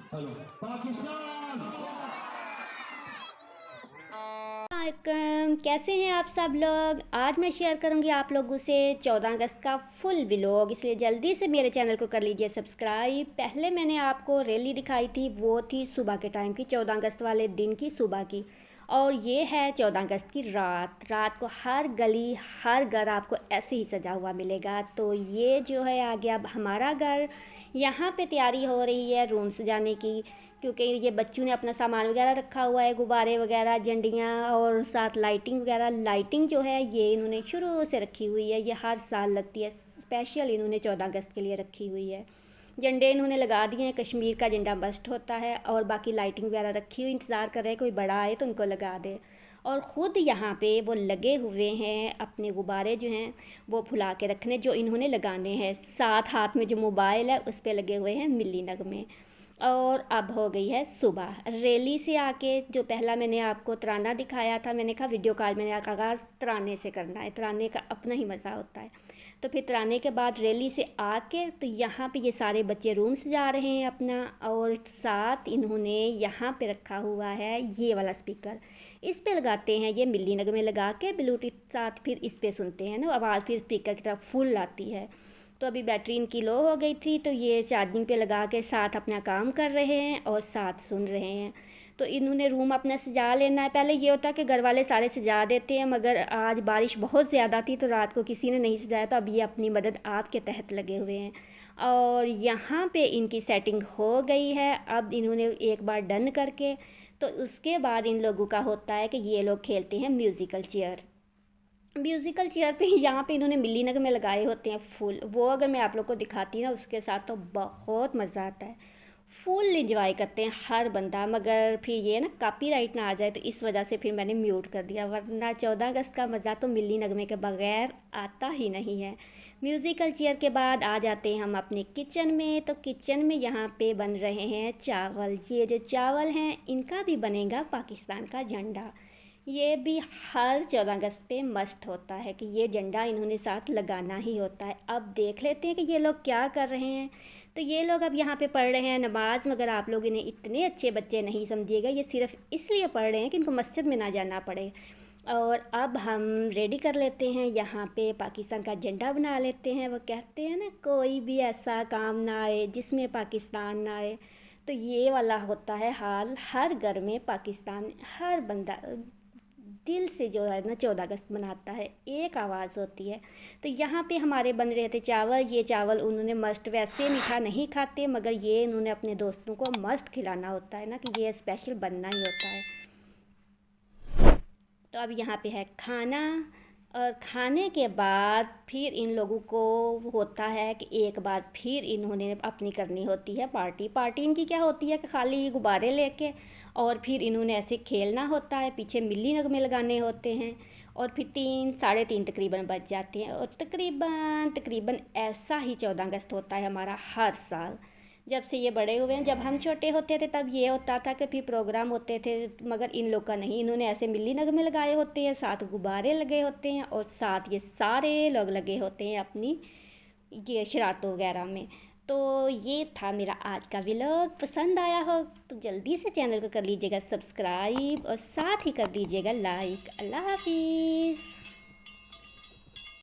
Hello Pakistan. कैसे हैं आप सब लोग। आज मैं शेयर करूंगी आप लोगों से 14 अगस्त का फुल व्लॉग, इसलिए जल्दी से मेरे चैनल को कर लीजिए सब्सक्राइब। पहले मैंने आपको रैली दिखाई थी, वो थी सुबह के टाइम की, 14 अगस्त वाले दिन की सुबह की। और ये है 14 अगस्त की रात। रात को हर गली हर घर आपको ऐसे ही सजा हुआ मिलेगा। तो ये जो है आ गया अब हमारा घर। यहाँ पे तैयारी हो रही है रूम सजाने की, क्योंकि ये बच्चों ने अपना सामान वगैरह रखा हुआ है, गुब्बारे वगैरह, झंडियाँ और साथ लाइटिंग वगैरह। लाइटिंग जो है ये इन्होंने शुरू से रखी हुई है, ये हर साल लगती है, स्पेशल इन्होंने 14 अगस्त के लिए रखी हुई है। झंडे इन्होंने लगा दिए हैं, कश्मीर का झंडा मस्ट होता है, और बाकी लाइटिंग वगैरह रखी हुई, इंतज़ार कर रहे हैं कोई बड़ा आए तो उनको लगा दे। और ख़ुद यहाँ पे वो लगे हुए हैं अपने गुब्बारे जो हैं वो फुला के रखने, जो इन्होंने लगाने हैं। साथ हाथ में जो मोबाइल है उस पर लगे हुए हैं मिली नगमे। और अब हो गई है सुबह। रैली से आके जो पहला मैंने आपको तराना दिखाया था, मैंने कहा वीडियो कॉल मैंने आगाज़ तराने से करना है, तराने का अपना ही मज़ा होता है। तो फिर तराने के बाद रैली से आके तो यहाँ पे ये सारे बच्चे रूम सजा रहे हैं अपना, और साथ इन्होंने यहाँ पे रखा हुआ है ये वाला स्पीकर। इस पे लगाते हैं ये मिली नगमे लगा के ब्लूटूथ साथ, फिर इस पे सुनते हैं ना आवाज़, फिर स्पीकर की तरफ फुल आती है। तो अभी बैटरी इनकी लो हो गई थी, तो ये चार्जिंग पे लगा के साथ अपना काम कर रहे हैं और साथ सुन रहे हैं। तो इन्होंने रूम अपना सजा लेना है। पहले ये होता कि घर वाले सारे सजा देते हैं, मगर आज बारिश बहुत ज़्यादा थी तो रात को किसी ने नहीं सजाया, तो अब ये अपनी मदद आपके तहत लगे हुए हैं। और यहाँ पे इनकी सेटिंग हो गई है। अब इन्होंने एक बार डन करके तो उसके बाद इन लोगों का होता है कि ये लोग खेलते हैं म्यूज़िकल चेयर। म्यूज़िकल चेयर पे यहाँ पे इन्होंने मिली नग में लगाए होते हैं फूल, वो अगर मैं आप लोग को दिखाती ना उसके साथ तो बहुत मज़ा आता है। फुल इंजॉय करते हैं हर बंदा, मगर फिर ये ना कॉपीराइट ना आ जाए तो इस वजह से फिर मैंने म्यूट कर दिया, वरना 14 अगस्त का मज़ा तो मिली नगमे के बगैर आता ही नहीं है। म्यूज़िकल चेयर के बाद आ जाते हैं हम अपने किचन में। तो किचन में यहाँ पे बन रहे हैं चावल। ये जो चावल हैं इनका भी बनेगा पाकिस्तान का झंडा। ये भी हर 14 अगस्त पे मस्ट होता है कि ये झंडा इन्होंने साथ लगाना ही होता है। अब देख लेते हैं कि ये लोग क्या कर रहे हैं। तो ये लोग अब यहाँ पे पढ़ रहे हैं नमाज़, मगर आप लोग इन्हें इतने अच्छे बच्चे नहीं समझिएगा, ये सिर्फ इसलिए पढ़ रहे हैं कि इनको मस्जिद में ना जाना पड़े। और अब हम रेडी कर लेते हैं, यहाँ पे पाकिस्तान का झंडा बना लेते हैं। वो कहते हैं ना कोई भी ऐसा काम ना आए जिसमें पाकिस्तान ना आए, तो ये वाला होता है हाल हर घर में। पाकिस्तान हर बंदा दिल से जो है ना 14 अगस्त मनाता है, एक आवाज़ होती है। तो यहाँ पे हमारे बन रहे थे चावल। ये चावल उन्होंने मस्ट, वैसे मीठा नहीं खाते मगर ये इन्होंने अपने दोस्तों को मस्ट खिलाना होता है ना, कि ये स्पेशल बनना ही होता है। तो अब यहाँ पे है खाना, और खाने के बाद फिर इन लोगों को होता है कि एक बार फिर इन्होंने अपनी करनी होती है पार्टी। पार्टी इनकी क्या होती है कि खाली गुब्बारे लेके और फिर इन्होंने ऐसे खेलना होता है, पीछे मिली नगमे लगाने होते हैं, और फिर 3 साढ़े 3 तकरीबन बज जाते हैं। और तकरीबन तकरीबन ऐसा ही 14 अगस्त होता है हमारा हर साल, जब से ये बड़े हुए हैं। जब हम छोटे होते थे तब ये होता था कि फिर प्रोग्राम होते थे, मगर इन लोग का नहीं। इन्होंने ऐसे मिली नगमे लगाए होते हैं, साथ गुब्बारे लगे होते हैं, और साथ ये सारे लोग लगे होते हैं अपनी ये शरारतों वगैरह में। तो ये था मेरा आज का व्लॉग। पसंद आया हो तो जल्दी से चैनल को कर लीजिएगा सब्सक्राइब और साथ ही कर दीजिएगा लाइक। अल्लाह हाफिज़।